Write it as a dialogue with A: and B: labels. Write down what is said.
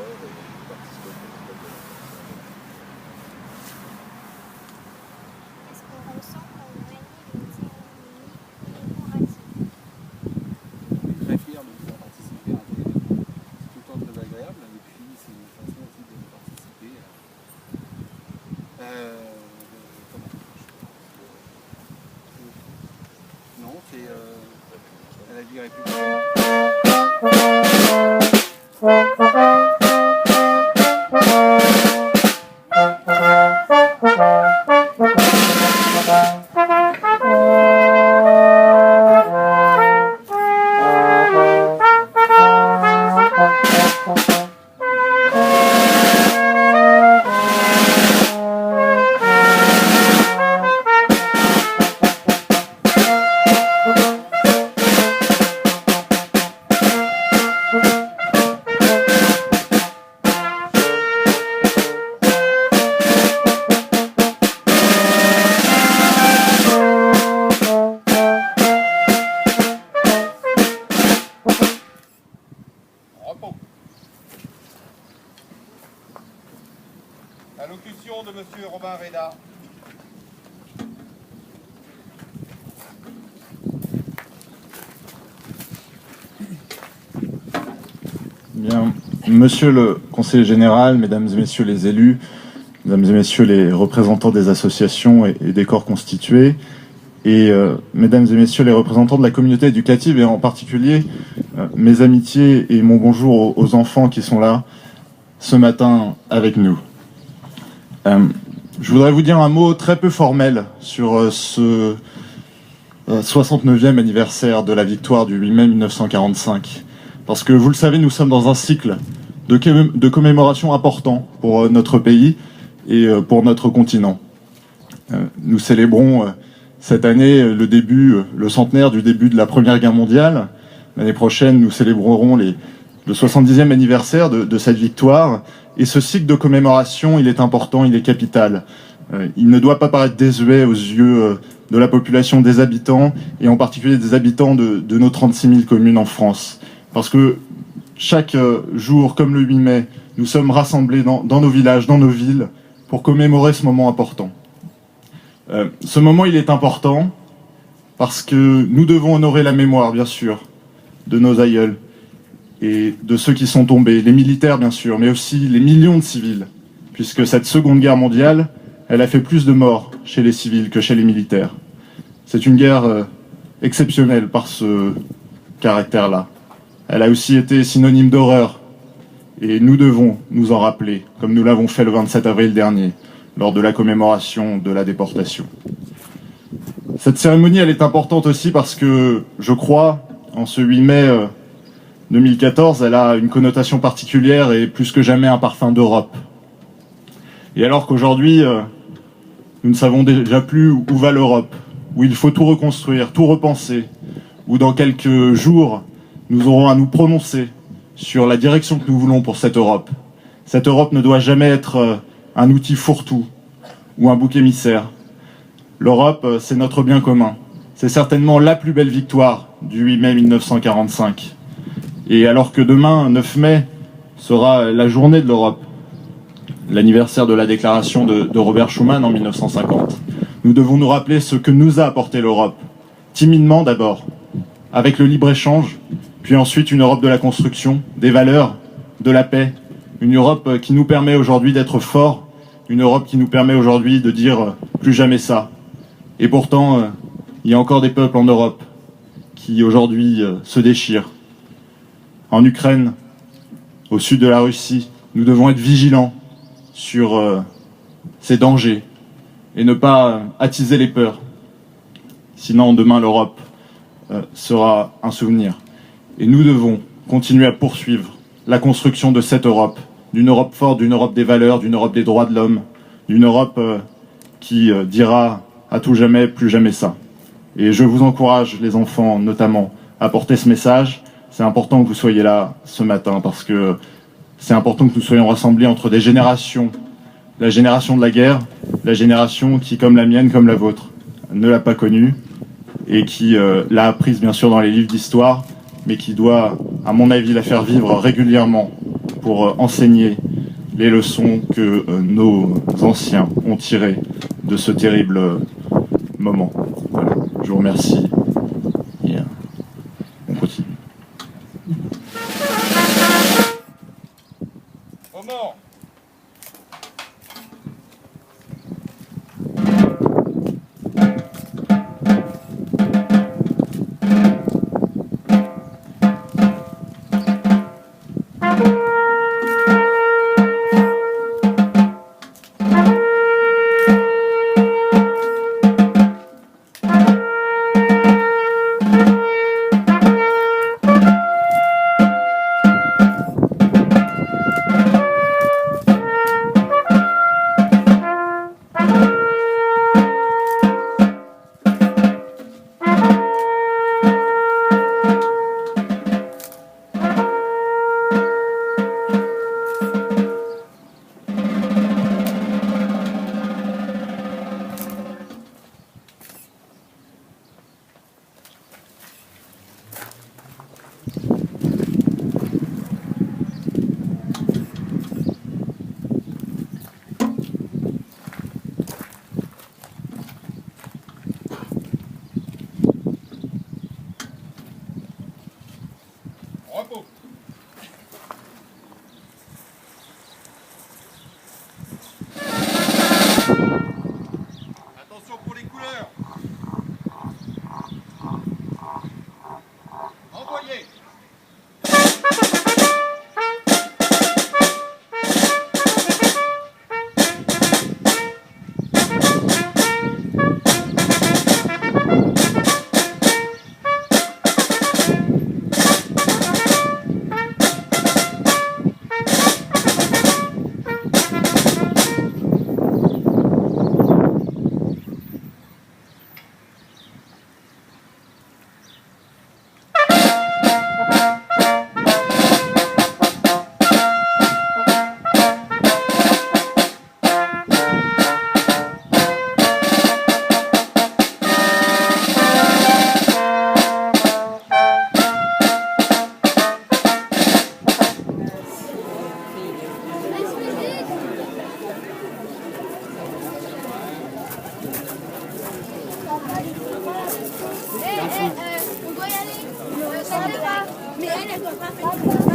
A: Est-ce qu'on ressent qu'on manie une cérémonie commémorative?
B: On est très fiers de pouvoir participer à un tel événement. C'est tout le temps très agréable, et puis c'est une façon aussi de participer comment non, c'est à la vie républicaine.
C: Allocution de Monsieur Robin Reda.
D: Bien, Monsieur le conseiller général, Mesdames et Messieurs les élus, Mesdames et Messieurs les représentants des associations et des corps constitués, et Mesdames et Messieurs les représentants de la communauté éducative, et en particulier mes amitiés et mon bonjour aux enfants qui sont là ce matin avec nous. Je voudrais vous dire un mot très peu formel sur ce 69e anniversaire de la victoire du 8 mai 1945. Parce que vous le savez, nous sommes dans un cycle de commémoration important pour notre pays et pour notre continent. Nous célébrons cette année le centenaire du début de la Première Guerre mondiale. L'année prochaine, nous célébrerons le 70e anniversaire de cette victoire. Et ce cycle de commémoration, il est important, il est capital. Il ne doit pas paraître désuet aux yeux de la population, des habitants, et en particulier des habitants de nos 36 000 communes en France. Parce que chaque jour, comme le 8 mai, nous sommes rassemblés dans nos villages, dans nos villes, pour commémorer ce moment important. Ce moment, il est important parce que nous devons honorer la mémoire, bien sûr, de nos aïeuls et de ceux qui sont tombés, les militaires, bien sûr, mais aussi les millions de civils, puisque cette Seconde Guerre mondiale, elle a fait plus de morts chez les civils que chez les militaires. C'est une guerre exceptionnelle par ce caractère-là. Elle a aussi été synonyme d'horreur, et nous devons nous en rappeler, comme nous l'avons fait le 27 avril dernier, lors de la commémoration de la déportation. Cette cérémonie, elle est importante aussi parce que, je crois, en ce 8 mai 2014, elle a une connotation particulière et plus que jamais un parfum d'Europe. Et alors qu'aujourd'hui, nous ne savons déjà plus où va l'Europe, où il faut tout reconstruire, tout repenser, où dans quelques jours, nous aurons à nous prononcer sur la direction que nous voulons pour cette Europe. Cette Europe ne doit jamais être un outil fourre-tout ou un bouc émissaire. L'Europe, c'est notre bien commun. C'est certainement la plus belle victoire du 8 mai 1945. Et alors que demain, 9 mai, sera la journée de l'Europe, l'anniversaire de la déclaration de Robert Schuman en 1950, nous devons nous rappeler ce que nous a apporté l'Europe. Timidement d'abord, avec le libre-échange, puis ensuite une Europe de la construction, des valeurs, de la paix, une Europe qui nous permet aujourd'hui d'être forts, une Europe qui nous permet aujourd'hui de dire plus jamais ça. Et pourtant, il y a encore des peuples en Europe qui aujourd'hui se déchirent. En Ukraine, au sud de la Russie, nous devons être vigilants sur ces dangers et ne pas attiser les peurs. Sinon, demain, l'Europe sera un souvenir. Et nous devons continuer à poursuivre la construction de cette Europe, d'une Europe forte, d'une Europe des valeurs, d'une Europe des droits de l'homme, d'une Europe qui dira à tout jamais, plus jamais ça. Et je vous encourage, les enfants notamment, à porter ce message. C'est important que vous soyez là ce matin parce que c'est important que nous soyons rassemblés entre des générations. La génération de la guerre, la génération qui, comme la mienne, comme la vôtre, ne l'a pas connue et qui l'a apprise bien sûr dans les livres d'histoire, mais qui doit, à mon avis, la faire vivre régulièrement pour enseigner les leçons que nos anciens ont tirées de ce terrible moment. Voilà. Je vous remercie et on continue.
C: Aux morts. Repos. Attention pour les couleurs. Envoyez.
A: On doit y aller. Ça va. Mais elle doit pas faire.